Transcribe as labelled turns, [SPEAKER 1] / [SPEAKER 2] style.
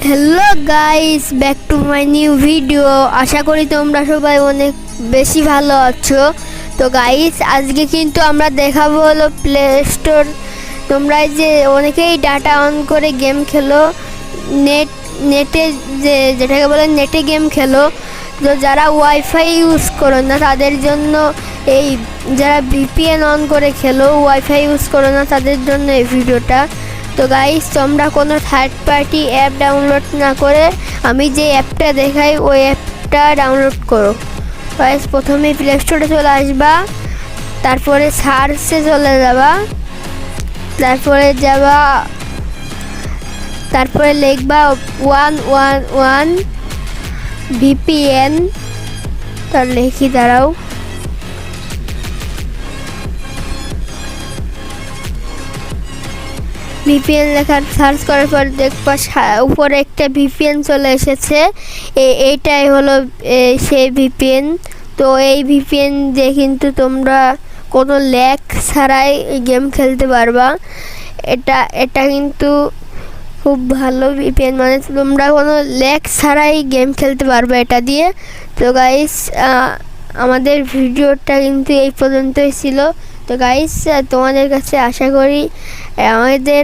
[SPEAKER 1] Hello guys, back to my new video. আশা করি তোমরা সবাই অনেক বেশি ভালো আছো। তো গাইস, আজকে কিন্তু আমরা দেখাবো হলো প্লে স্টোর। তোমরা যে অনেকেই ডাটা অন করে গেম খেলো, নেটে যেটাকে বলে নেটে গেম খেলো। তো যারা ওয়াইফাই ইউজ করো না তাদের জন্য এই, যারা ভিপিএন অন করে খেলো, ওয়াইফাই ইউজ করো না তাদের জন্য এই ভিডিওটা। তো গাইস, তোমরা কোনো থার্ড পার্টি অ্যাপ ডাউনলোড না করে আমি যে অ্যাপটা দেখাই ওই অ্যাপটা ডাউনলোড করো। গাইস, প্রথমে প্লে স্টোরে চলে আসবা, তারপরে সার্চে চলে যাবা, তারপরে লিখবা 111 ভিপিএন। তার লিখি দাঁড়াও, ভিপিএন লেখার সার্চ করার পর দেখবা উপরে একটা ভিপিএন চলে এসেছে। এইটাই হলো সেই ভিপিএন। তো এই ভিপিএন দিয়ে কিন্তু তোমরা কোনো ল্যাগ ছাড়াই গেম খেলতে পারবা। এটা কিন্তু খুব ভালো ভিপিএন, মানে তোমরা কোনো ল্যাগ ছাড়াই গেম খেলতে পারবে এটা দিয়ে। তো গাইস, আমাদের ভিডিওটা কিন্তু এই পর্যন্তই ছিল। তো গাইস, তোমাদের কাছে আশা করি আমাদের